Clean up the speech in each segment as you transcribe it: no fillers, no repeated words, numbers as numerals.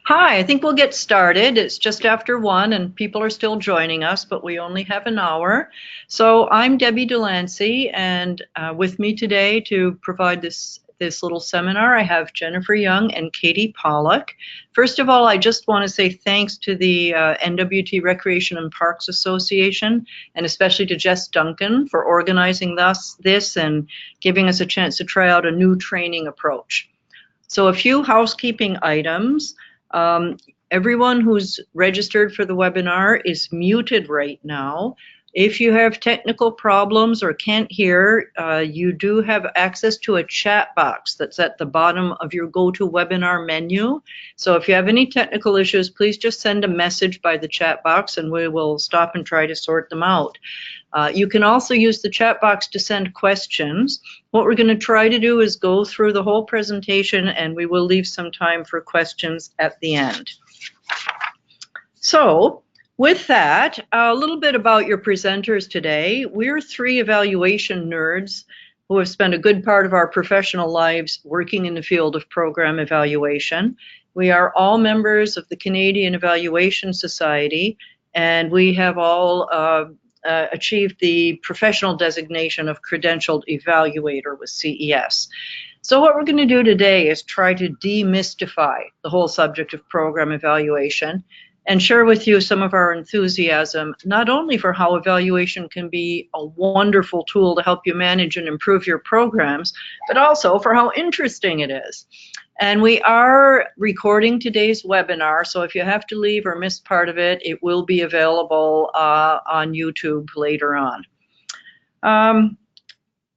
Hi, I think we'll get started. It's just after 1 and people are still joining us, but we only have an hour. So I'm Debbie DeLancey, and with me today to provide this little seminar, I have Jennifer Young and Katy Pollock. First of all, I just want to say thanks to the NWT Recreation and Parks Association, and especially to Jess Duncan for organizing this and giving us a chance to try out a new training approach. So a few housekeeping items. Everyone who's registered for the webinar is muted right now. If you have technical problems or can't hear, you do have access to a chat box that's at the bottom of your GoToWebinar menu. So if you have any technical issues, please just send a message by the chat box and we will stop and try to sort them out. You can also use the chat box to send questions. What we're going to try to do is go through the whole presentation and we will leave some time for questions at the end. So with that, a little bit about your presenters today. We're 3 evaluation nerds who have spent a good part of our professional lives working in the field of program evaluation. We are all members of the Canadian Evaluation Society, and we have all achieved the professional designation of Credentialled Evaluator with CES. So what we're going to do today is try to demystify the whole subject of program evaluation and share with you some of our enthusiasm, not only for how evaluation can be a wonderful tool to help you manage and improve your programs, but also for how interesting it is. And we are recording today's webinar, so if you have to leave or miss part of it, it will be available on YouTube later on.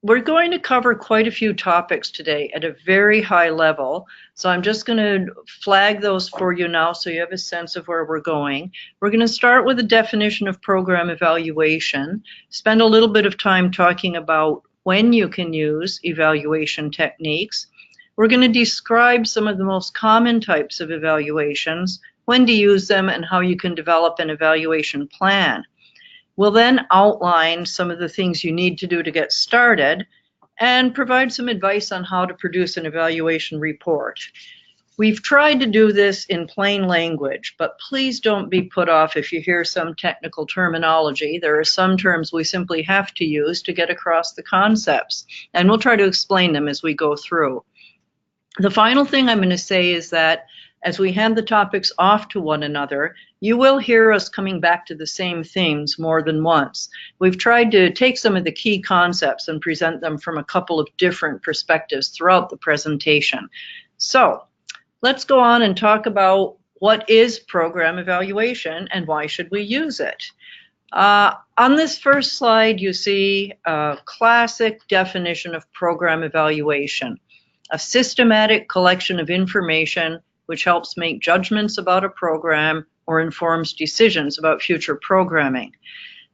We're going to cover quite a few topics today at a very high level, so I'm just going to flag those for you now so you have a sense of where we're going. We're going to start with a definition of program evaluation, spend a little bit of time talking about when you can use evaluation techniques. We're going to describe some of the most common types of evaluations, when to use them, and how you can develop an evaluation plan. We'll then outline some of the things you need to do to get started and provide some advice on how to produce an evaluation report. We've tried to do this in plain language, but please don't be put off if you hear some technical terminology. There are some terms we simply have to use to get across the concepts, and we'll try to explain them as we go through. The final thing I'm going to say is that as we hand the topics off to one another, you will hear us coming back to the same themes more than once. We've tried to take some of the key concepts and present them from a couple of different perspectives throughout the presentation. So let's go on and talk about what is program evaluation and why should we use it. On this first slide, you see a classic definition of program evaluation: a systematic collection of information which helps make judgments about a program or informs decisions about future programming.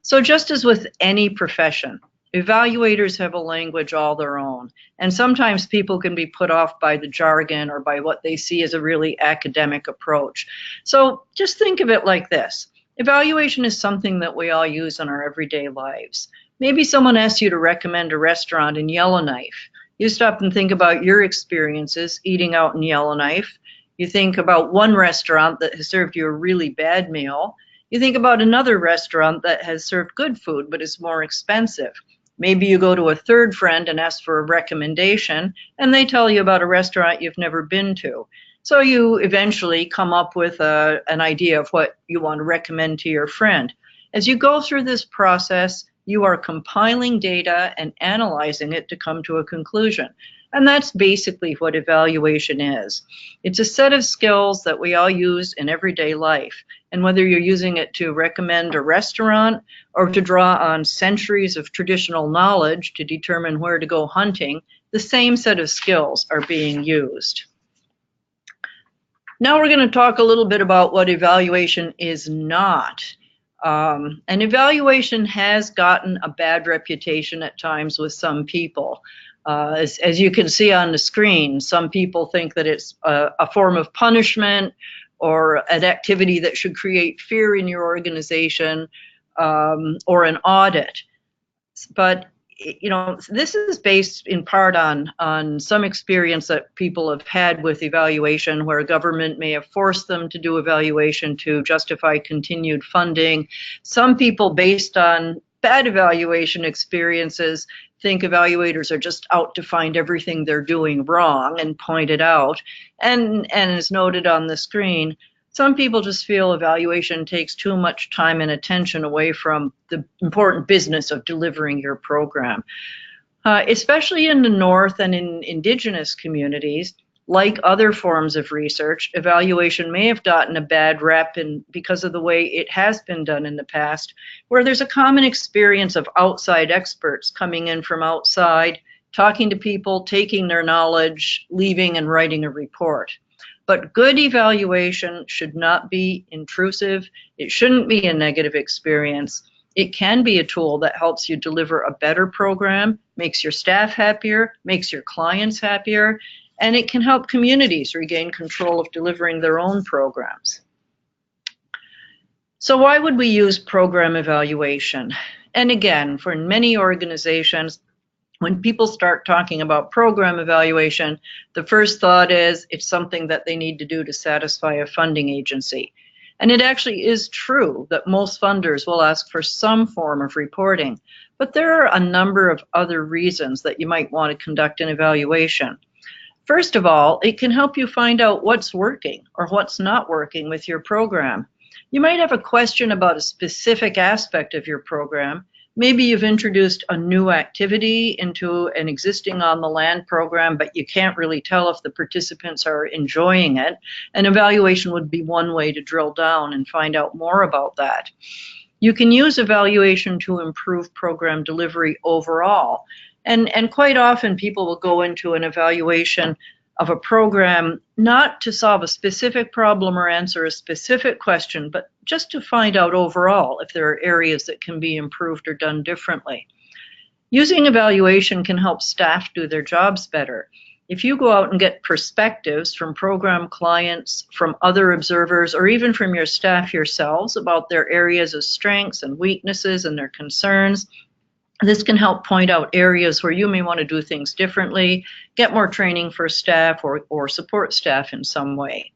So just as with any profession, evaluators have a language all their own, and sometimes people can be put off by the jargon or by what they see as a really academic approach. So just think of it like this. Evaluation is something that we all use in our everyday lives. Maybe someone asks you to recommend a restaurant in Yellowknife. You stop and think about your experiences eating out in Yellowknife. You think about one restaurant that has served you a really bad meal. You think about another restaurant that has served good food but is more expensive. Maybe you go to a third friend and ask for a recommendation, and they tell you about a restaurant you've never been to. So you eventually come up with an idea of what you want to recommend to your friend. As you go through this process, you are compiling data and analyzing it to come to a conclusion. And that's basically what evaluation is. It's a set of skills that we all use in everyday life. And whether you're using it to recommend a restaurant or to draw on centuries of traditional knowledge to determine where to go hunting, the same set of skills are being used. Now we're going to talk a little bit about what evaluation is not. And evaluation has gotten a bad reputation at times with some people. As you can see on the screen, some people think that it's a form of punishment or an activity that should create fear in your organization or an audit. But this is based in part on some experience that people have had with evaluation, where government may have forced them to do evaluation to justify continued funding. Some people, based on bad evaluation experiences, think evaluators are just out to find everything they're doing wrong and point it out. And as noted on the screen, some people just feel evaluation takes too much time and attention away from the important business of delivering your program. Especially in the North and in Indigenous communities, like other forms of research, evaluation may have gotten a bad rep because of the way it has been done in the past, where there's a common experience of outside experts coming in from outside, talking to people, taking their knowledge, leaving and writing a report. But good evaluation should not be intrusive. It shouldn't be a negative experience. It can be a tool that helps you deliver a better program, makes your staff happier, makes your clients happier, and it can help communities regain control of delivering their own programs. So why would we use program evaluation? And again, for many organizations, when people start talking about program evaluation, the first thought is it's something that they need to do to satisfy a funding agency. And it actually is true that most funders will ask for some form of reporting, but there are a number of other reasons that you might want to conduct an evaluation. First of all, it can help you find out what's working or what's not working with your program. You might have a question about a specific aspect of your program. Maybe you've introduced a new activity into an existing on-the-land program, but you can't really tell if the participants are enjoying it. An evaluation would be one way to drill down and find out more about that. You can use evaluation to improve program delivery overall. And quite often people will go into an evaluation of a program not to solve a specific problem or answer a specific question, but just to find out overall if there are areas that can be improved or done differently. Using evaluation can help staff do their jobs better. If you go out and get perspectives from program clients, from other observers, or even from your staff yourselves about their areas of strengths and weaknesses and their concerns, this can help point out areas where you may want to do things differently, get more training for staff, or support staff in some way.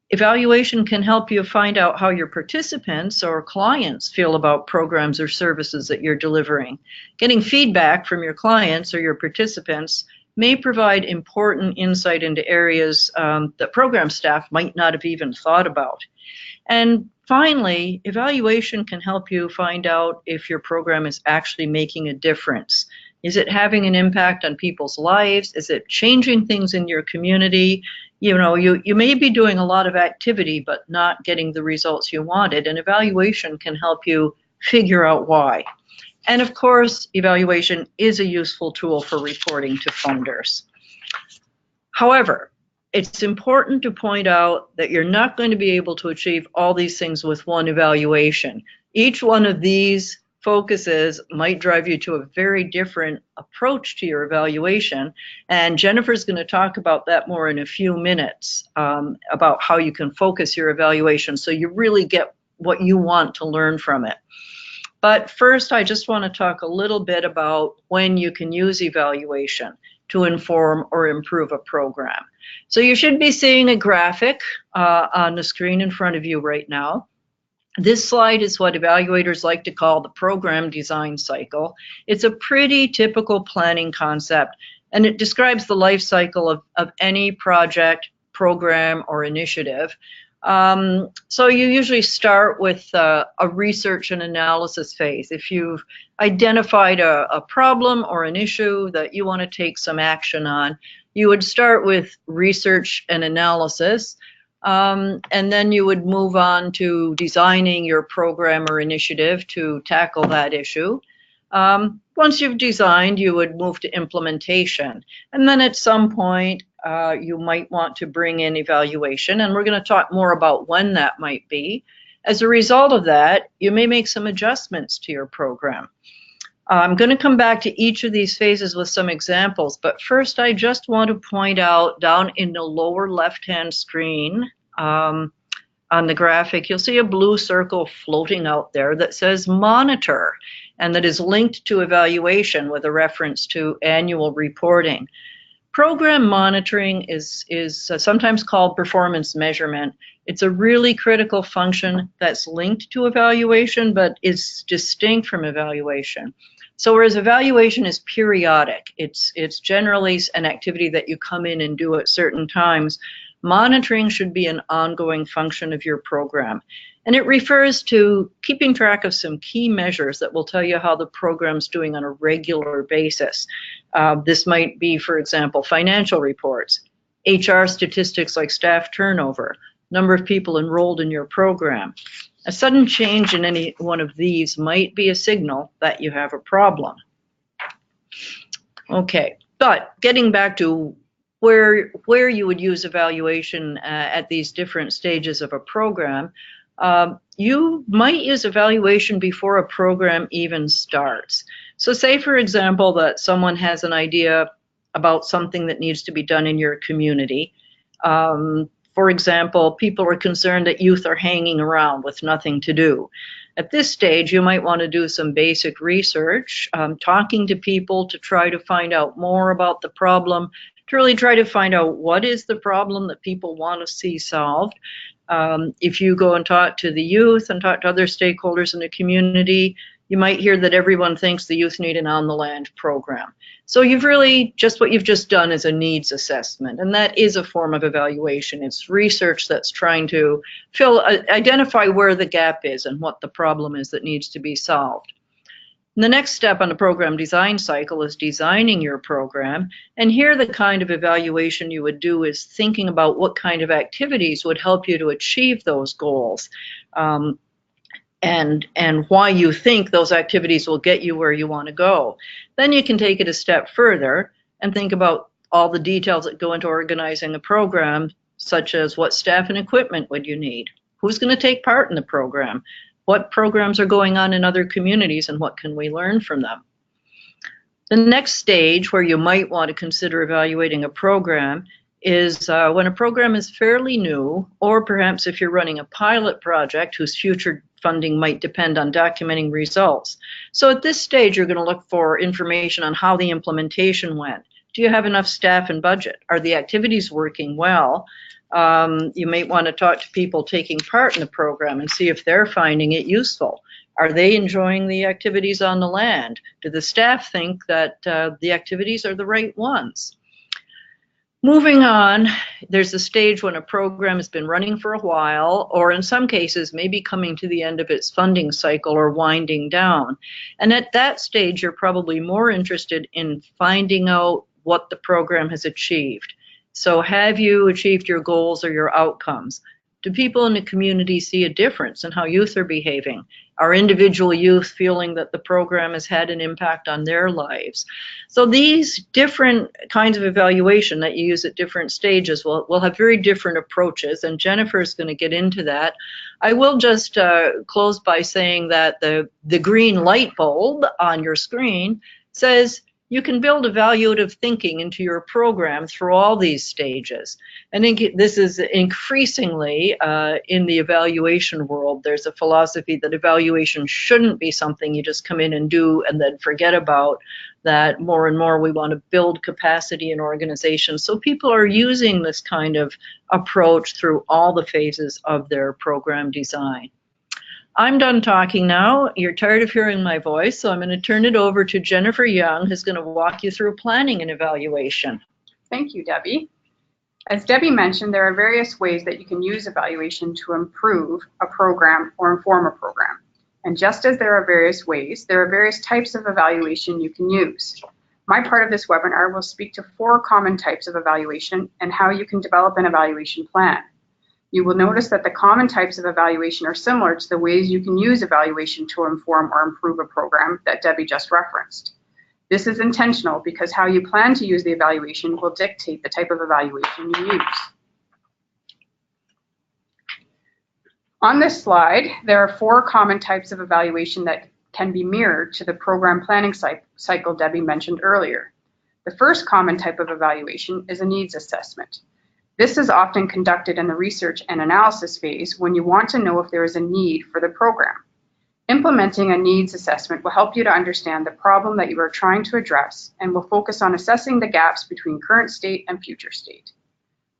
Evaluation can help you find out how your participants or clients feel about programs or services that you're delivering. Getting feedback from your clients or your participants may provide important insight into areas that program staff might not have even thought about. And finally, evaluation can help you find out if your program is actually making a difference. Is it having an impact on people's lives? Is it changing things in your community? You know, you may be doing a lot of activity but not getting the results you wanted, and evaluation can help you figure out why. And of course, evaluation is a useful tool for reporting to funders. However, it's important to point out that you're not going to be able to achieve all these things with one evaluation. Each one of these focuses might drive you to a very different approach to your evaluation, and Jennifer's going to talk about that more in a few minutes, about how you can focus your evaluation so you really get what you want to learn from it. But first, I just want to talk a little bit about when you can use evaluation to inform or improve a program. So you should be seeing a graphic on the screen in front of you right now. This slide is what evaluators like to call the program design cycle. It's a pretty typical planning concept, and it describes the life cycle of any project, program, or initiative. So you usually start with a research and analysis phase. If you've identified a problem or an issue that you want to take some action on, you would start with research and analysis, and then you would move on to designing your program or initiative to tackle that issue. Once you've designed, you would move to implementation, and then at some point you might want to bring in evaluation, and we're going to talk more about when that might be. As a result of that, you may make some adjustments to your program. I'm going to come back to each of these phases with some examples, but first I just want to point out down in the lower left-hand screen a on the graphic, you'll see a blue circle floating out there that says monitor, and that is linked to evaluation with a reference to annual reporting. Program monitoring is sometimes called performance measurement. It's a really critical function that's linked to evaluation, but is distinct from evaluation. So whereas evaluation is periodic, it's generally an activity that you come in and do at certain times, monitoring should be an ongoing function of your program. And it refers to keeping track of some key measures that will tell you how the program's doing on a regular basis. This might be, for example, financial reports, HR statistics like staff turnover, number of people enrolled in your program. A sudden change in any one of these might be a signal that you have a problem. Okay, but getting back to where you would use evaluation at these different stages of a program, you might use evaluation before a program even starts. So say, for example, that someone has an idea about something that needs to be done in your community. For example, people are concerned that youth are hanging around with nothing to do. At this stage, you might want to do some basic research, talking to people to try to find out more about the problem, to really try to find out what is the problem that people want to see solved. If you go and talk to the youth and talk to other stakeholders in the community, you might hear that everyone thinks the youth need an on-the-land program. So what you've just done is a needs assessment, and that is a form of evaluation. It's research that's trying to identify where the gap is and what the problem is that needs to be solved. And the next step on the program design cycle is designing your program, and here the kind of evaluation you would do is thinking about what kind of activities would help you to achieve those goals. And why you think those activities will get you where you want to go. Then you can take it a step further and think about all the details that go into organizing a program, such as what staff and equipment would you need? Who's going to take part in the program? What programs are going on in other communities and what can we learn from them? The next stage where you might want to consider evaluating a program is when a program is fairly new, or perhaps if you're running a pilot project whose future funding might depend on documenting results. So at this stage, you're going to look for information on how the implementation went. Do you have enough staff and budget? Are the activities working well? You may want to talk to people taking part in the program and see if they're finding it useful. Are they enjoying the activities on the land? Do the staff think that the activities are the right ones? Moving on, there's a stage when a program has been running for a while, or in some cases, maybe coming to the end of its funding cycle or winding down. And at that stage, you're probably more interested in finding out what the program has achieved. So have you achieved your goals or your outcomes? Do people in the community see a difference in how youth are behaving? Are individual youth feeling that the program has had an impact on their lives? So these different kinds of evaluation that you use at different stages will have very different approaches, and Jennifer is going to get into that. I will just close by saying that the green light bulb on your screen says you can build evaluative thinking into your program through all these stages. I think this is increasingly in the evaluation world. There's a philosophy that evaluation shouldn't be something you just come in and do and then forget about, that more and more we want to build capacity in organizations. So people are using this kind of approach through all the phases of their program design. I'm done talking now. You're tired of hearing my voice, so I'm going to turn it over to Jennifer Young, who's going to walk you through planning and evaluation. Thank you, Debbie. As Debbie mentioned, there are various ways that you can use evaluation to improve a program or inform a program. And just as there are various ways, there are various types of evaluation you can use. My part of this webinar will speak to 4 common types of evaluation and how you can develop an evaluation plan. You will notice that the common types of evaluation are similar to the ways you can use evaluation to inform or improve a program that Debbie just referenced. This is intentional because how you plan to use the evaluation will dictate the type of evaluation you use. On this slide, there are 4 common types of evaluation that can be mirrored to the program planning cycle Debbie mentioned earlier. The first common type of evaluation is a needs assessment. This is often conducted in the research and analysis phase when you want to know if there is a need for the program. Implementing a needs assessment will help you to understand the problem that you are trying to address and will focus on assessing the gaps between current state and future state.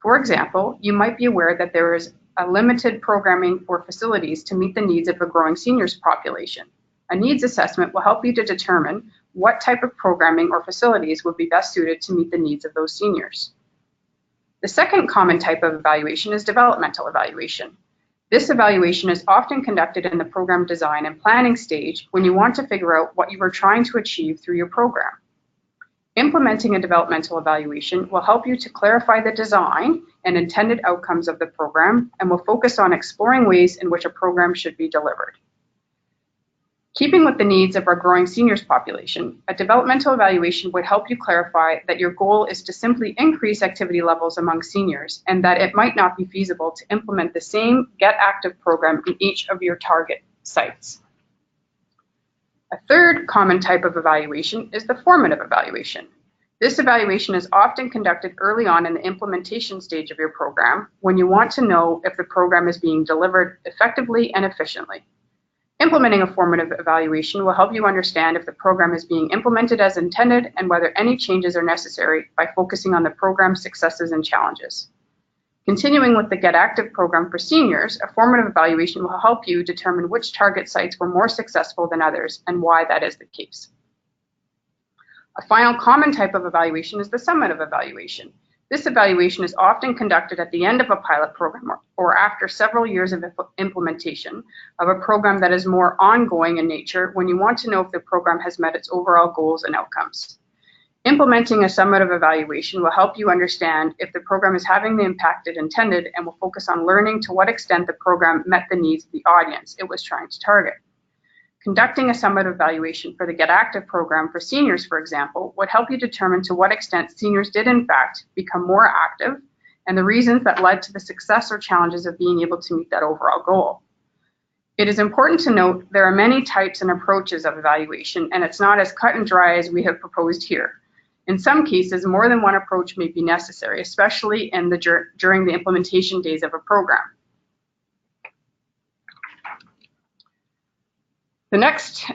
For example, you might be aware that there is a limited programming or facilities to meet the needs of a growing seniors population. A needs assessment will help you to determine what type of programming or facilities would be best suited to meet the needs of those seniors. The second common type of evaluation is developmental evaluation. This evaluation is often conducted in the program design and planning stage when you want to figure out what you are trying to achieve through your program. Implementing a developmental evaluation will help you to clarify the design and intended outcomes of the program and will focus on exploring ways in which a program should be delivered. Keeping with the needs of our growing seniors population, a developmental evaluation would help you clarify that your goal is to simply increase activity levels among seniors and that it might not be feasible to implement the same Get Active program in each of your target sites. A third common type of evaluation is the formative evaluation. This evaluation is often conducted early on in the implementation stage of your program when you want to know if the program is being delivered effectively and efficiently. Implementing a formative evaluation will help you understand if the program is being implemented as intended and whether any changes are necessary by focusing on the program's successes and challenges. Continuing with the Get Active program for seniors, a formative evaluation will help you determine which target sites were more successful than others and why that is the case. A final common type of evaluation is the summative evaluation. This evaluation is often conducted at the end of a pilot program or after several years of implementation of a program that is more ongoing in nature when you want to know if the program has met its overall goals and outcomes. Implementing a summative evaluation will help you understand if the program is having the impact it intended and will focus on learning to what extent the program met the needs of the audience it was trying to target. Conducting a summative evaluation for the Get Active program for seniors, for example, would help you determine to what extent seniors did in fact become more active and the reasons that led to the success or challenges of being able to meet that overall goal. It is important to note there are many types and approaches of evaluation, and it's not as cut and dry as we have proposed here. In some cases, more than one approach may be necessary, especially during the implementation days of a program. The next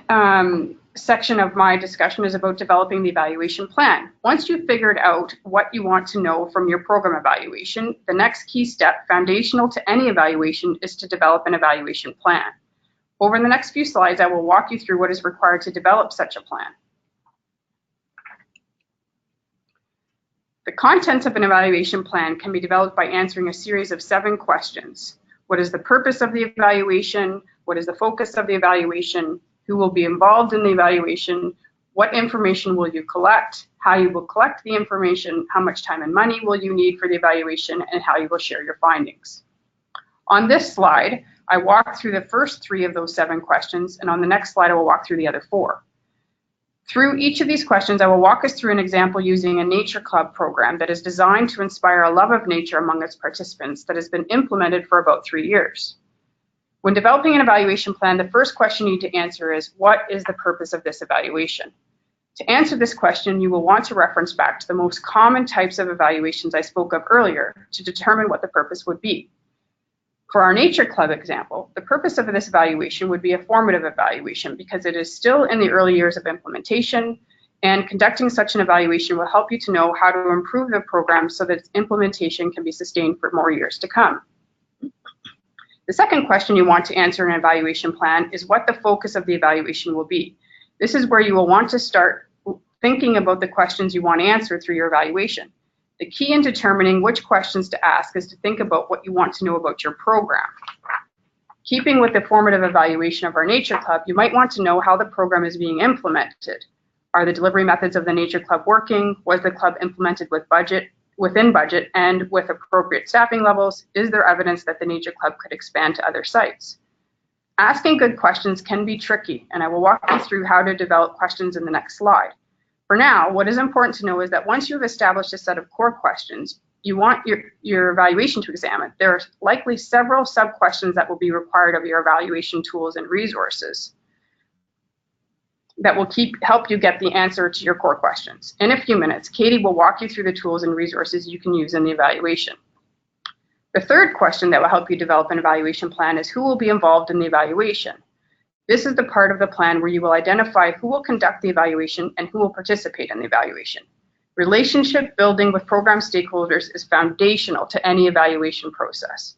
section of my discussion is about developing the evaluation plan. Once you've figured out what you want to know from your program evaluation, the next key step, foundational to any evaluation, is to develop an evaluation plan. Over the next few slides, I will walk you through what is required to develop such a plan. The contents of an evaluation plan can be developed by answering a series of 7 questions. What is the purpose of the evaluation? What is the focus of the evaluation? Who will be involved in the evaluation? What information will you collect? How you will collect the information? How much time and money will you need for the evaluation? And how you will share your findings. On this slide, I walk through the first 3 of those 7 questions, and on the next slide, I will walk through the other 4. Through each of these questions, I will walk us through an example using a nature club program that is designed to inspire a love of nature among its participants that has been implemented for about 3 years. When developing an evaluation plan, the first question you need to answer is, what is the purpose of this evaluation? To answer this question, you will want to reference back to the most common types of evaluations I spoke of earlier to determine what the purpose would be. For our nature club example, the purpose of this evaluation would be a formative evaluation because it is still in the early years of implementation, and conducting such an evaluation will help you to know how to improve the program so that its implementation can be sustained for more years to come. The second question you want to answer in an evaluation plan is what the focus of the evaluation will be. This is where you will want to start thinking about the questions you want to answer through your evaluation. The key in determining which questions to ask is to think about what you want to know about your program. Keeping with the formative evaluation of our Nature Club, you might want to know how the program is being implemented. Are the delivery methods of the Nature Club working? Was the club implemented within budget and with appropriate staffing levels? Is there evidence that the Nature Club could expand to other sites? Asking good questions can be tricky, and I will walk you through how to develop questions in the next slide. For now, what is important to know is that once you've established a set of core questions you want your evaluation to examine, there are likely several sub-questions that will be required of your evaluation tools and resources that will help you get the answer to your core questions. In a few minutes, Katie will walk you through the tools and resources you can use in the evaluation. The third question that will help you develop an evaluation plan is who will be involved in the evaluation. This is the part of the plan where you will identify who will conduct the evaluation and who will participate in the evaluation. Relationship building with program stakeholders is foundational to any evaluation process.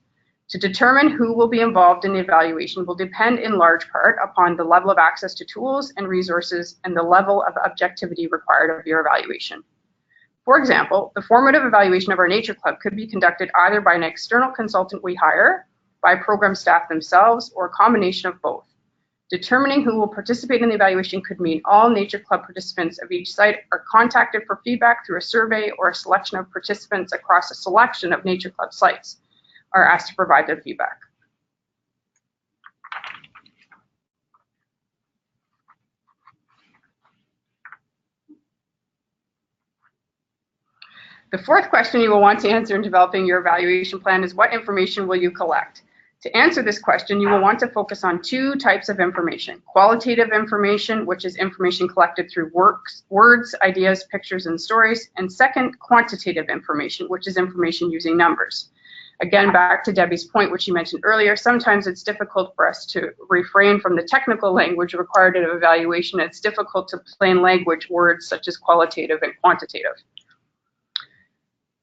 To determine who will be involved in the evaluation will depend in large part upon the level of access to tools and resources and the level of objectivity required of your evaluation. For example, the formative evaluation of our Nature Club could be conducted either by an external consultant we hire, by program staff themselves, or a combination of both. Determining who will participate in the evaluation could mean all Nature Club participants of each site are contacted for feedback through a survey, or a selection of participants across a selection of Nature Club sites are asked to provide their feedback. The fourth question you will want to answer in developing your evaluation plan is what information will you collect? To answer this question, you will want to focus on two types of information: qualitative information, which is information collected through words, ideas, pictures, and stories, and second, quantitative information, which is information using numbers. Again, back to Debbie's point, which she mentioned earlier, sometimes it's difficult for us to refrain from the technical language required in evaluation. It's difficult to plain language words such as qualitative and quantitative.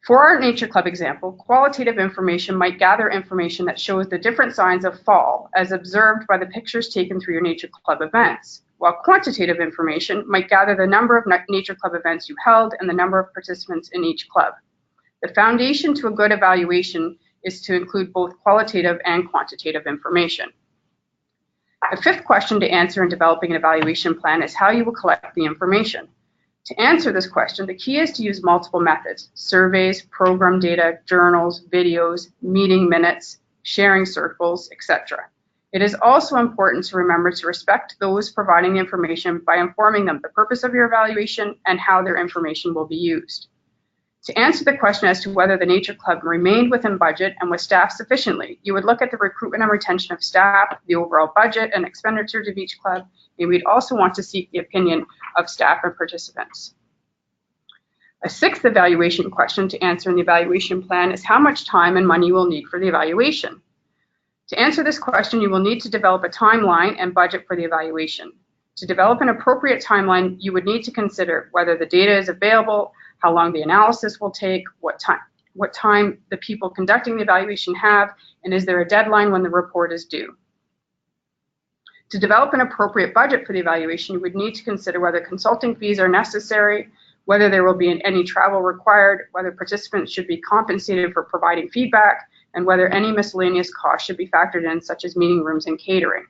For our Nature Club example, qualitative information might gather information that shows the different signs of fall as observed by the pictures taken through your Nature Club events, while quantitative information might gather the number of Nature Club events you held and the number of participants in each club. The foundation to a good evaluation is to include both qualitative and quantitative information. The fifth question to answer in developing an evaluation plan is how you will collect the information. To answer this question, the key is to use multiple methods: surveys, program data, journals, videos, meeting minutes, sharing circles, etc. It is also important to remember to respect those providing the information by informing them the purpose of your evaluation and how their information will be used. To answer the question as to whether the Nature Club remained within budget and was staffed sufficiently, you would look at the recruitment and retention of staff, the overall budget and expenditures of each club, and we'd also want to seek the opinion of staff and participants. A sixth evaluation question to answer in the evaluation plan is how much time and money you will need for the evaluation. To answer this question, you will need to develop a timeline and budget for the evaluation. To develop an appropriate timeline, you would need to consider whether the data is available, how long the analysis will take, what time the people conducting the evaluation have, and is there a deadline when the report is due. To develop an appropriate budget for the evaluation, you would need to consider whether consulting fees are necessary, whether there will be any travel required, whether participants should be compensated for providing feedback, and whether any miscellaneous costs should be factored in, such as meeting rooms and catering.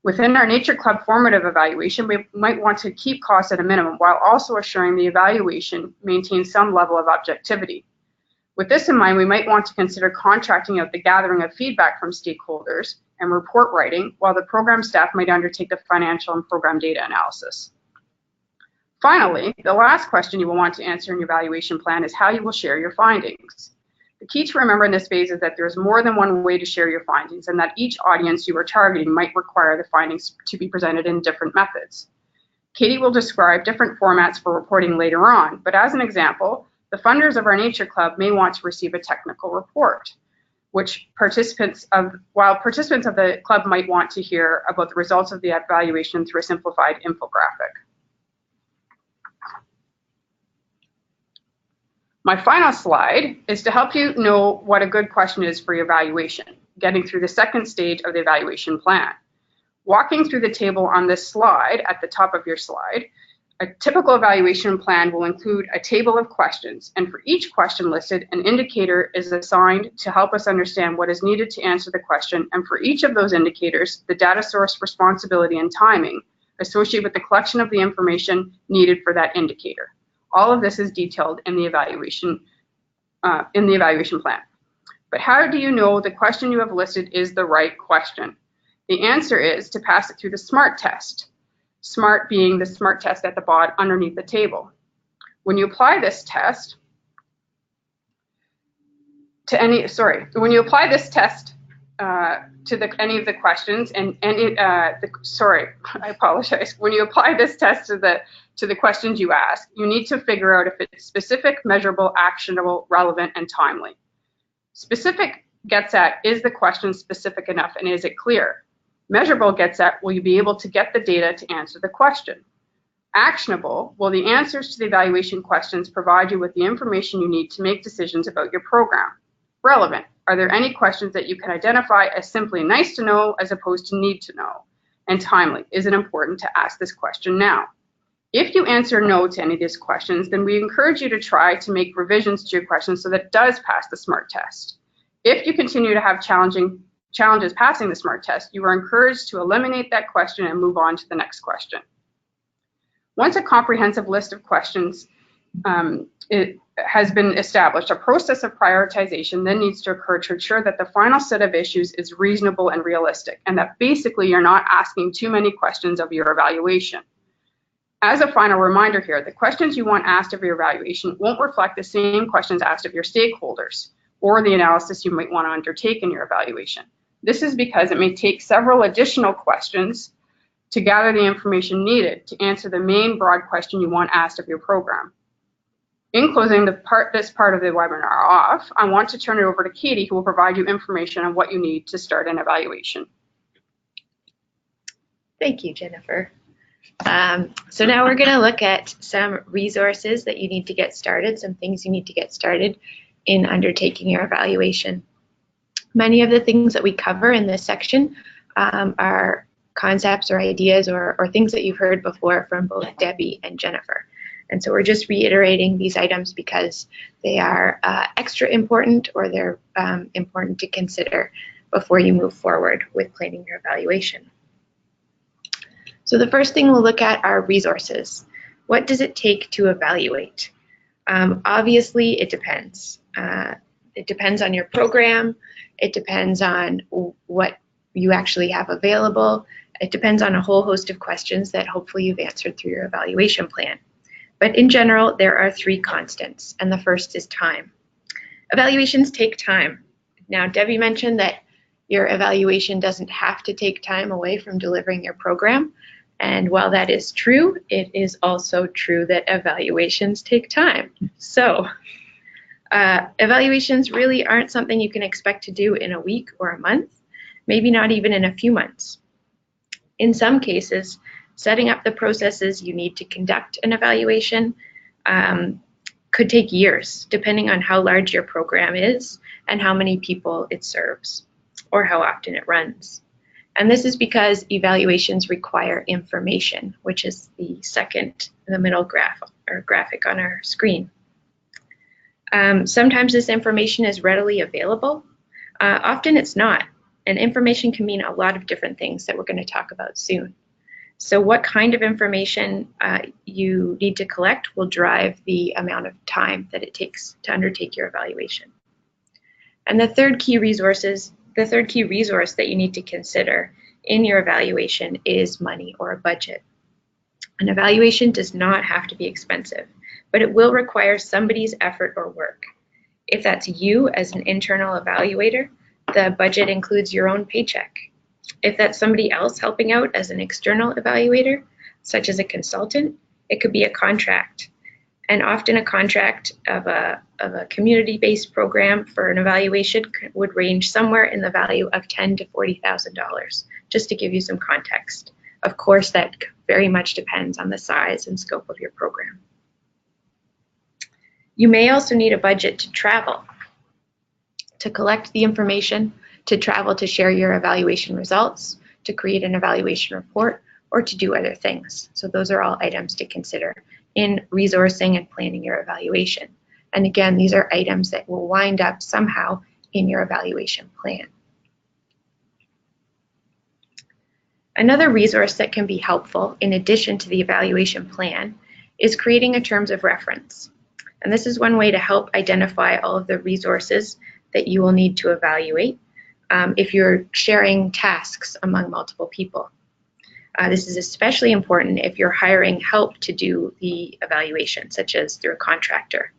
Within our Nature Club formative evaluation, we might want to keep costs at a minimum while also assuring the evaluation maintains some level of objectivity. With this in mind, we might want to consider contracting out the gathering of feedback from stakeholders and report writing, while the program staff might undertake the financial and program data analysis. Finally, the last question you will want to answer in your evaluation plan is how you will share your findings. The key to remember in this phase is that there is more than one way to share your findings, and that each audience you are targeting might require the findings to be presented in different methods. Katy will describe different formats for reporting later on, but as an example, the funders of our Nature Club may want to receive a technical report, while participants of the club might want to hear about the results of the evaluation through a simplified infographic. My final slide is to help you know what a good question is for your evaluation, getting through the second stage of the evaluation plan. Walking through the table on this slide, at the top of your slide, a typical evaluation plan will include a table of questions, and for each question listed, an indicator is assigned to help us understand what is needed to answer the question, and for each of those indicators, the data source responsibility and timing associated with the collection of the information needed for that indicator. All of this is detailed in the evaluation plan. But how do you know the question you have listed is the right question? The answer is to pass it through the SMART test. SMART being the SMART test at the bottom underneath the table. When you apply this test to any of the questions, I apologize. When you apply this test to the questions you ask, you need to figure out if it's specific, measurable, actionable, relevant, and timely. Specific gets at, is the question specific enough and is it clear? Measurable gets at, will you be able to get the data to answer the question? Actionable, will the answers to the evaluation questions provide you with the information you need to make decisions about your program? Relevant, are there any questions that you can identify as simply nice to know as opposed to need to know? And timely, is it important to ask this question now? If you answer no to any of these questions, then we encourage you to try to make revisions to your questions so that it does pass the SMART test. If you continue to have challenges passing the SMART test, you are encouraged to eliminate that question and move on to the next question. Once a comprehensive list of questions it has been established, a process of prioritization then needs to occur to ensure that the final set of issues is reasonable and realistic, and that basically you're not asking too many questions of your evaluation. As a final reminder here, the questions you want asked of your evaluation won't reflect the same questions asked of your stakeholders or the analysis you might want to undertake in your evaluation. This is because it may take several additional questions to gather the information needed to answer the main broad question you want asked of your program. In closing this part of the webinar off, I want to turn it over to Katy, who will provide you information on what you need to start an evaluation. Thank you, Jennifer. So now we're going to look at some resources that you need to get started, some things you need to get started in undertaking your evaluation. Many of the things that we cover in this section are concepts or ideas or things that you've heard before from both Debbie and Jennifer. And so we're just reiterating these items because they are extra important, or they're important to consider before you move forward with planning your evaluation. So the first thing we'll look at are resources. What does it take to evaluate? Obviously, it depends. It depends on your program. It depends on what you actually have available. It depends on a whole host of questions that hopefully you've answered through your evaluation plan. But in general, there are three constants, and the first is time. Evaluations take time. Now, Debbie mentioned that your evaluation doesn't have to take time away from delivering your program. And while that is true, it is also true that evaluations take time. So evaluations really aren't something you can expect to do in a week or a month, maybe not even in a few months. In some cases, setting up the processes you need to conduct an evaluation could take years, depending on how large your program is and how many people it serves, or how often it runs. And this is because evaluations require information, which is the second in the middle graphic on our screen. Sometimes this information is readily available. Often it's not. And information can mean a lot of different things that we're going to talk about soon. So what kind of information you need to collect will drive the amount of time that it takes to undertake your evaluation. And the third key resource that you need to consider in your evaluation is money or a budget. An evaluation does not have to be expensive, but it will require somebody's effort or work. If that's you as an internal evaluator, the budget includes your own paycheck. If that's somebody else helping out as an external evaluator, such as a consultant, it could be a contract. And often a contract of a community-based program for an evaluation would range somewhere in the value of $10,000 to $40,000, just to give you some context. Of course, that very much depends on the size and scope of your program. You may also need a budget to travel, to collect the information, to travel to share your evaluation results, to create an evaluation report, or to do other things. So those are all items to consider in resourcing and planning your evaluation. And again, these are items that will wind up somehow in your evaluation plan. Another resource that can be helpful in addition to the evaluation plan is creating a terms of reference. And this is one way to help identify all of the resources that you will need to evaluate if you're sharing tasks among multiple people. This is especially important if you're hiring help to do the evaluation, such as through a contractor.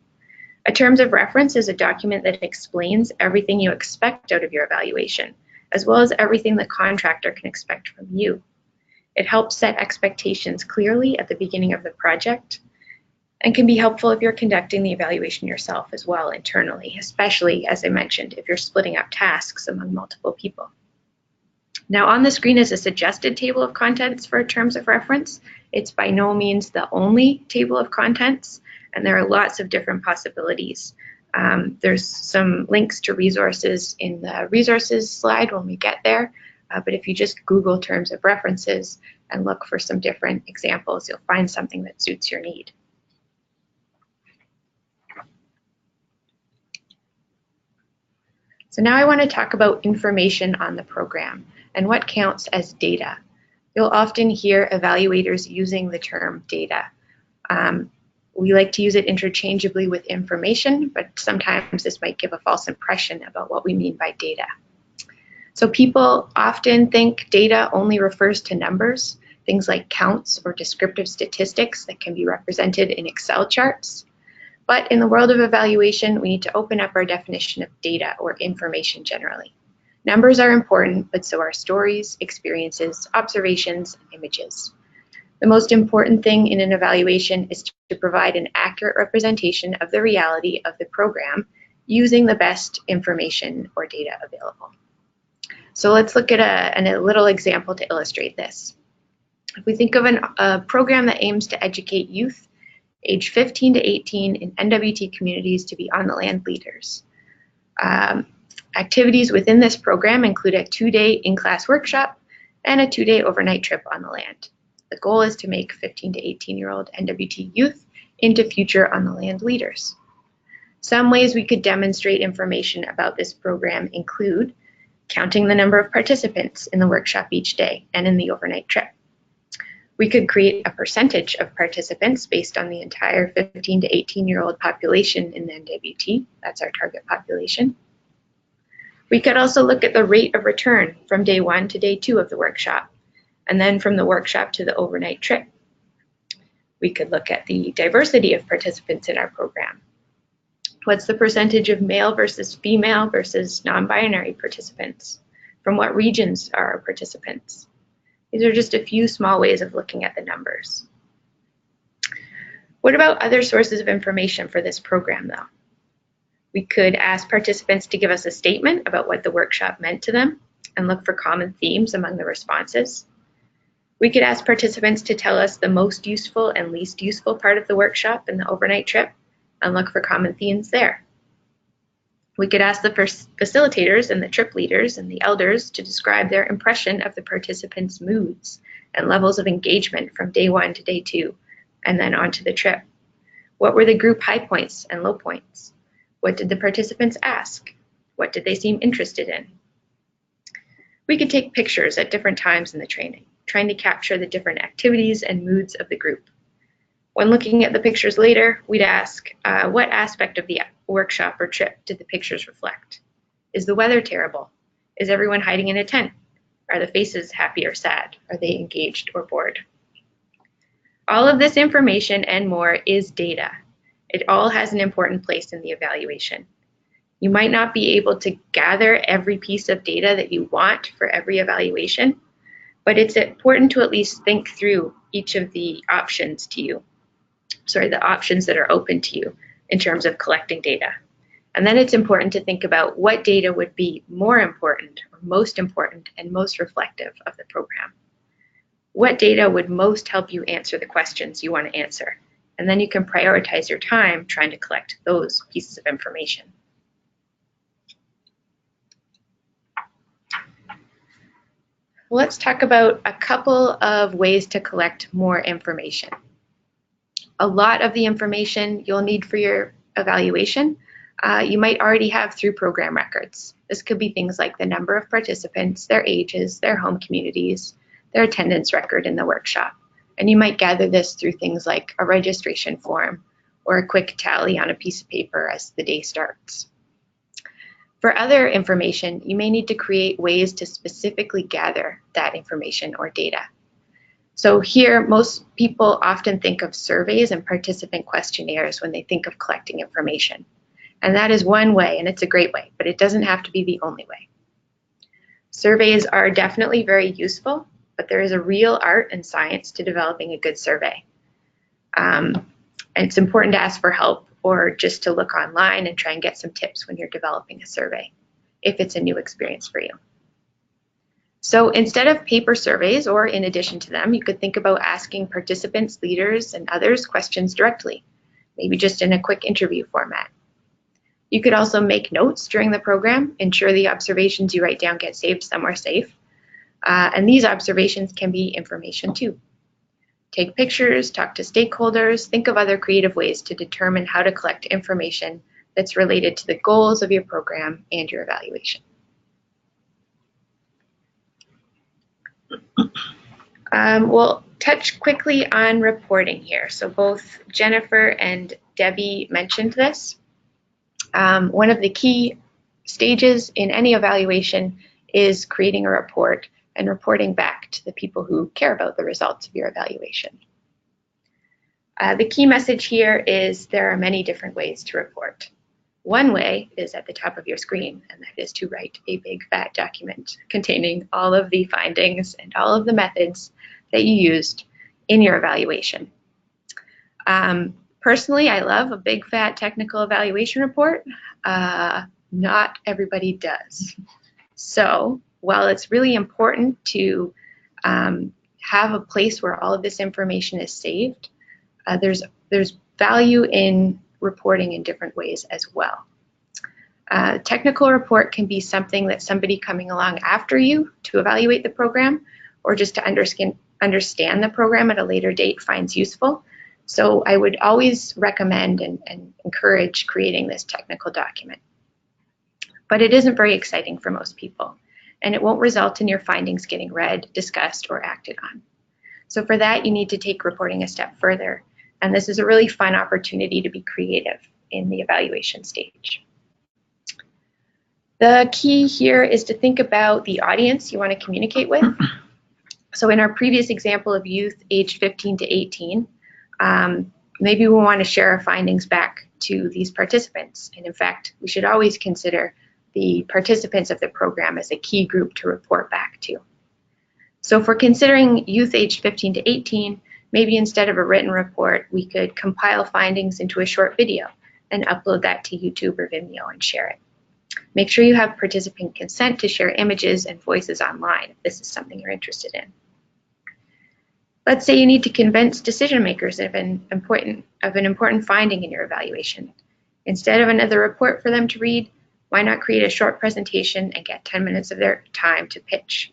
A terms of reference is a document that explains everything you expect out of your evaluation, as well as everything the contractor can expect from you. It helps set expectations clearly at the beginning of the project, and can be helpful if you're conducting the evaluation yourself as well internally, especially, as I mentioned, if you're splitting up tasks among multiple people. Now on the screen is a suggested table of contents for terms of reference. It's by no means the only table of contents, and there are lots of different possibilities. There's some links to resources in the resources slide when we get there, but if you just Google terms of references and look for some different examples, you'll find something that suits your need. So now I want to talk about information on the program and what counts as data. You'll often hear evaluators using the term data. We like to use it interchangeably with information, but sometimes this might give a false impression about what we mean by data. So people often think data only refers to numbers, things like counts or descriptive statistics that can be represented in Excel charts. But in the world of evaluation, we need to open up our definition of data or information generally. Numbers are important, but so are stories, experiences, observations, and images. The most important thing in an evaluation is to provide an accurate representation of the reality of the program using the best information or data available. So let's look at a little example to illustrate this. If we think of a program that aims to educate youth aged 15 to 18 in NWT communities to be on-the-land leaders. Activities within this program include a 2-day in-class workshop and a 2-day overnight trip on the land. The goal is to make 15 to 18-year-old NWT youth into future on-the-land leaders. Some ways we could demonstrate information about this program include counting the number of participants in the workshop each day and in the overnight trip. We could create a percentage of participants based on the entire 15 to 18-year-old population in the NWT. That's our target population. We could also look at the rate of return from day 1 to day 2 of the workshop, and then from the workshop to the overnight trip. We could look at the diversity of participants in our program. What's the percentage of male versus female versus non-binary participants? From what regions are our participants? These are just a few small ways of looking at the numbers. What about other sources of information for this program, though? We could ask participants to give us a statement about what the workshop meant to them and look for common themes among the responses. We could ask participants to tell us the most useful and least useful part of the workshop and the overnight trip and look for common themes there. We could ask the facilitators and the trip leaders and the elders to describe their impression of the participants' moods and levels of engagement from day 1 to day 2 and then on to the trip. What were the group high points and low points? What did the participants ask? What did they seem interested in? We could take pictures at different times in the training, trying to capture the different activities and moods of the group. When looking at the pictures later, we'd ask, what aspect of the workshop or trip did the pictures reflect? Is the weather terrible? Is everyone hiding in a tent? Are the faces happy or sad? Are they engaged or bored? All of this information and more is data. It all has an important place in the evaluation. You might not be able to gather every piece of data that you want for every evaluation, but it's important to at least think through each of the options to you. The options that are open to you in terms of collecting data. And then it's important to think about what data would be more important or most important and most reflective of the program. What data would most help you answer the questions you want to answer? And then you can prioritize your time trying to collect those pieces of information. Let's talk about a couple of ways to collect more information. A lot of the information you'll need for your evaluation, you might already have through program records. This could be things like the number of participants, their ages, their home communities, their attendance record in the workshop. And you might gather this through things like a registration form or a quick tally on a piece of paper as the day starts. For other information, you may need to create ways to specifically gather that information or data. So here, most people often think of surveys and participant questionnaires when they think of collecting information. And that is one way, and it's a great way, but it doesn't have to be the only way. Surveys are definitely very useful, but there is a real art and science to developing a good survey. And it's important to ask for help or just to look online and try and get some tips when you're developing a survey, if it's a new experience for you. So instead of paper surveys, or in addition to them, you could think about asking participants, leaders, and others questions directly, maybe just in a quick interview format. You could also make notes during the program, ensure the observations you write down get saved somewhere safe. And these observations can be information too. Take pictures, talk to stakeholders, think of other creative ways to determine how to collect information that's related to the goals of your program and your evaluation. We'll touch quickly on reporting here. So both Jennifer and Debbie mentioned this. One of the key stages in any evaluation is creating a report and reporting back to the people who care about the results of your evaluation. The key message here is there are many different ways to report. One way is at the top of your screen, and that is to write a big fat document containing all of the findings and all of the methods that you used in your evaluation. Personally, I love a big fat technical evaluation report. Not everybody does. So while it's really important to have a place where all of this information is saved, there's value in reporting in different ways as well. Technical report can be something that somebody coming along after you to evaluate the program, or just to understand the program at a later date finds useful. So I would always recommend and encourage creating this technical document. But it isn't very exciting for most people, and it won't result in your findings getting read, discussed, or acted on. So for that, you need to take reporting a step further. And this is a really fun opportunity to be creative in the evaluation stage. The key here is to think about the audience you want to communicate with. So in our previous example of youth aged 15 to 18, maybe we want to share our findings back to these participants. And in fact, we should always consider the participants of the program as a key group to report back to. So if we're considering youth aged 15 to 18, maybe instead of a written report, we could compile findings into a short video and upload that to YouTube or Vimeo and share it. Make sure you have participant consent to share images and voices online if this is something you're interested in. Let's say you need to convince decision makers of an important finding in your evaluation. Instead of another report for them to read, why not create a short presentation and get 10 minutes of their time to pitch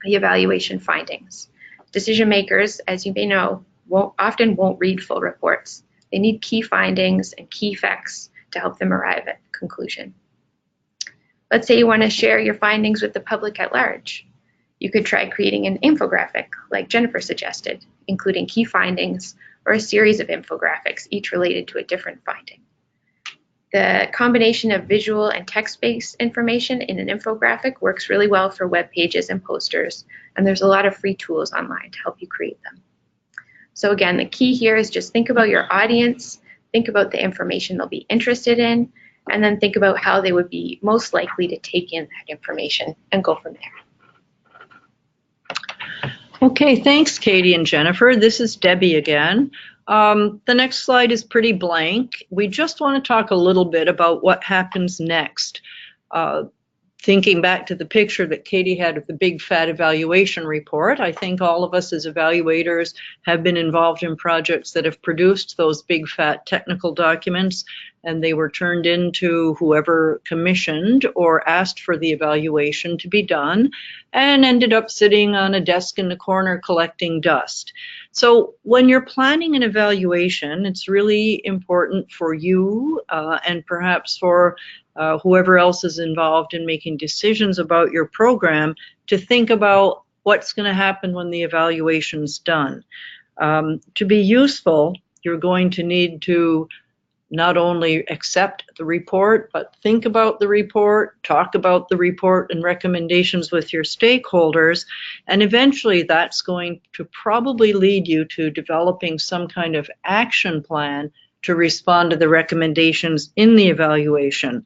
the evaluation findings? Decision makers, as you may know, often won't read full reports. They need key findings and key facts to help them arrive at a conclusion. Let's say you want to share your findings with the public at large. You could try creating an infographic, like Jennifer suggested, including key findings or a series of infographics, each related to a different finding. The combination of visual and text-based information in an infographic works really well for web pages and posters, and there's a lot of free tools online to help you create them. So again, the key here is just think about your audience, think about the information they'll be interested in, and then think about how they would be most likely to take in that information and go from there. Okay, thanks, Katie and Jennifer. This is Debbie again. The next slide is pretty blank. We just want to talk a little bit about what happens next. Thinking back to the picture that Katie had of the big fat evaluation report, I think all of us as evaluators have been involved in projects that have produced those big fat technical documents, and they were turned into whoever commissioned or asked for the evaluation to be done, and ended up sitting on a desk in the corner collecting dust. So when you're planning an evaluation, it's really important for you and perhaps for whoever else is involved in making decisions about your program to think about what's going to happen when the evaluation's done. To be useful, you're going to need to not only accept the report, but think about the report, talk about the report and recommendations with your stakeholders, and eventually that's going to probably lead you to developing some kind of action plan to respond to the recommendations in the evaluation.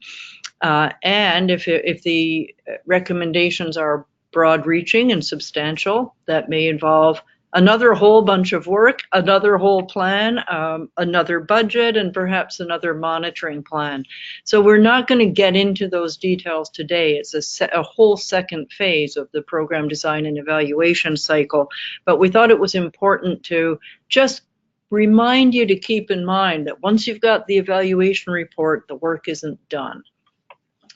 And if the recommendations are broad-reaching and substantial, that may involve another whole bunch of work, another whole plan, another budget, and perhaps another monitoring plan. So we're not going to get into those details today. It's a whole second phase of the program design and evaluation cycle, but we thought it was important to just remind you to keep in mind that once you've got the evaluation report, the work isn't done.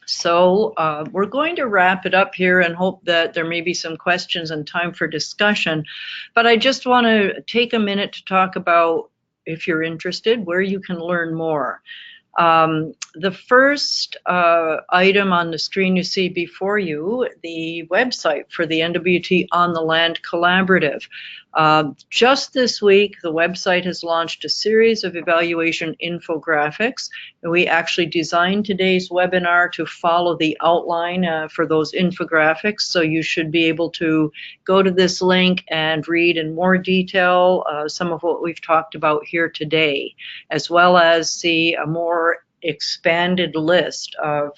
So we're going to wrap it up here and hope that there may be some questions and time for discussion. But I just want to take a minute to talk about, if you're interested, where you can learn more. The first item on the screen you see before you, the website for the NWT On the Land Collaborative. Just this week, the website has launched a series of evaluation infographics. We actually designed today's webinar to follow the outline for those infographics, so you should be able to go to this link and read in more detail some of what we've talked about here today, as well as see a more expanded list of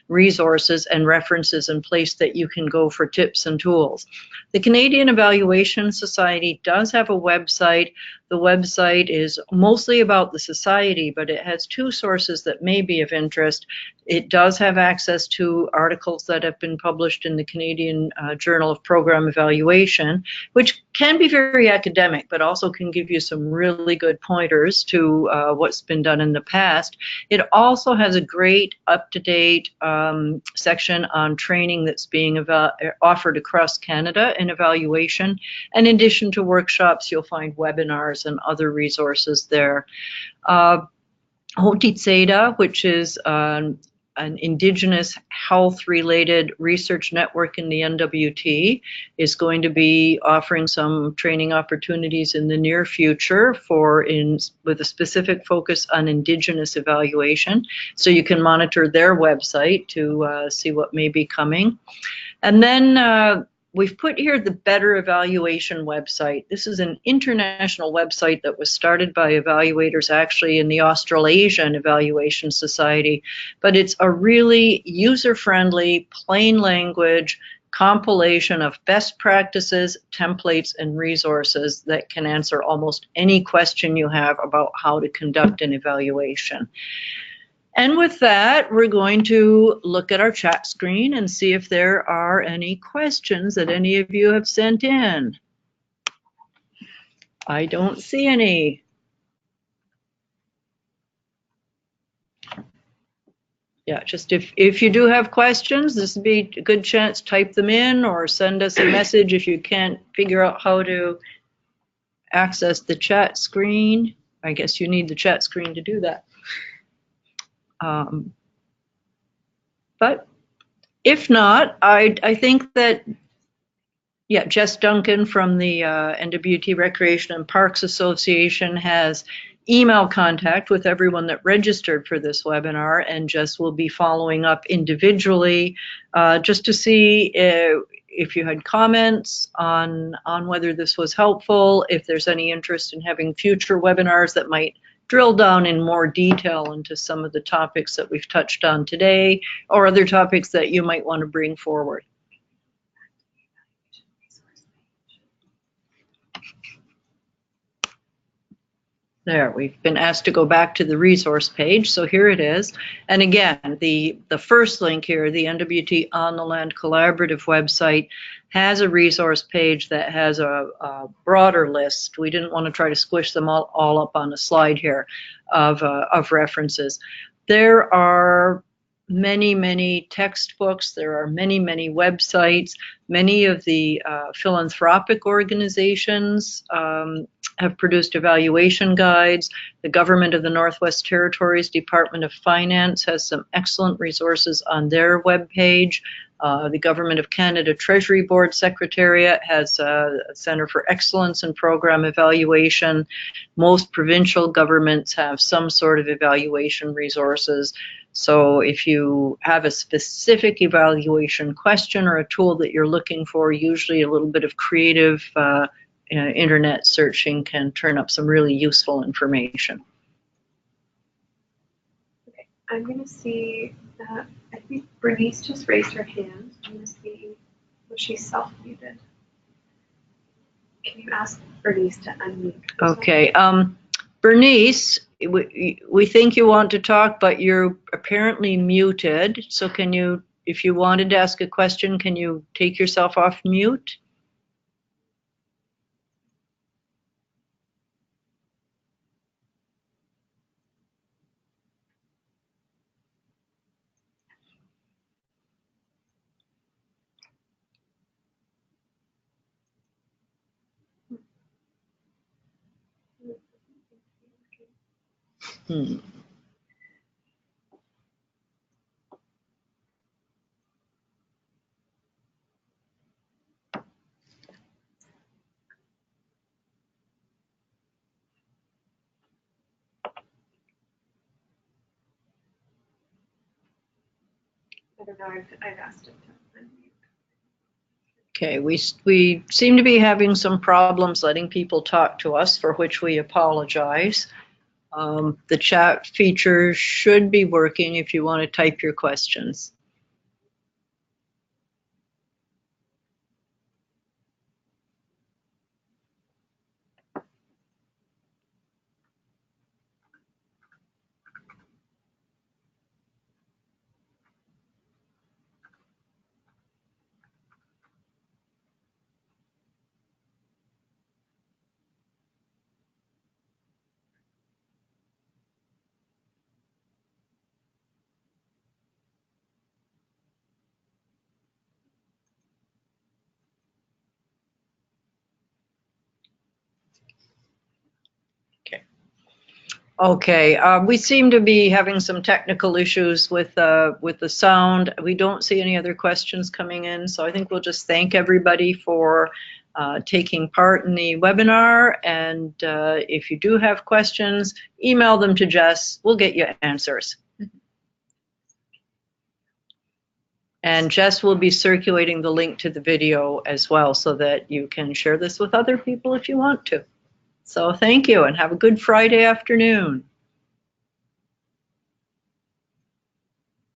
resources and references in place that you can go for tips and tools. The Canadian Evaluation Society does have a website. The website is mostly about the society, but it has two sources that may be of interest. It does have access to articles that have been published in the Canadian Journal of Program Evaluation, which can be very academic, but also can give you some really good pointers to what's been done in the past. It also has a great up-to-date section on training that's being offered across Canada in evaluation. And in addition to workshops, you'll find webinars and other resources there. Hotitseda, which is an Indigenous health-related research network in the NWT, is going to be offering some training opportunities in the near future with a specific focus on Indigenous evaluation. So you can monitor their website to see what may be coming. And then we've put here the Better Evaluation website. This is an international website that was started by evaluators actually in the Australasian Evaluation Society, but it's a really user-friendly, plain language compilation of best practices, templates, and resources that can answer almost any question you have about how to conduct an evaluation. And with that, we're going to look at our chat screen and see if there are any questions that any of you have sent in. I don't see any. Yeah, just if you do have questions, this would be a good chance. Type them in or send us a message if you can't figure out how to access the chat screen. I guess you need the chat screen to do that. But if not, I think that, yeah, Jess Duncan from the NWT Recreation and Parks Association has email contact with everyone that registered for this webinar, and Jess will be following up individually just to see if you had comments on whether this was helpful, if there's any interest in having future webinars that might drill down in more detail into some of the topics that we've touched on today, or other topics that you might want to bring forward. There, we've been asked to go back to the resource page, so here it is. And again, the first link here, the NWT On the Land Collaborative website, has a resource page that has a broader list. We didn't want to try to squish them all up on a slide here of references. There are many textbooks. There are many websites. Many of the philanthropic organizations have produced evaluation guides. The Government of the Northwest Territories Department of Finance has some excellent resources on their webpage. The Government of Canada Treasury Board Secretariat has a Centre for Excellence in Program Evaluation. Most provincial governments have some sort of evaluation resources. So if you have a specific evaluation question or a tool that you're looking for, usually a little bit of creative internet searching can turn up some really useful information. Okay, I'm going to see that I think Bernice just raised her hand. I'm going to see, was she self-muted? Can you ask Bernice to unmute? Okay. Bernice, we think you want to talk, but you're apparently muted. So can you, if you wanted to ask a question, can you take yourself off mute? Hmm. I don't know. I've asked him to unmute. Okay, we seem to be having some problems letting people talk to us, for which we apologize. The chat feature should be working if you want to type your questions. Okay, we seem to be having some technical issues with the sound. We don't see any other questions coming in, so I think we'll just thank everybody for taking part in the webinar. And if you do have questions, email them to Jess. We'll get you answers. And Jess will be circulating the link to the video as well, so that you can share this with other people if you want to. So thank you, and have a good Friday afternoon.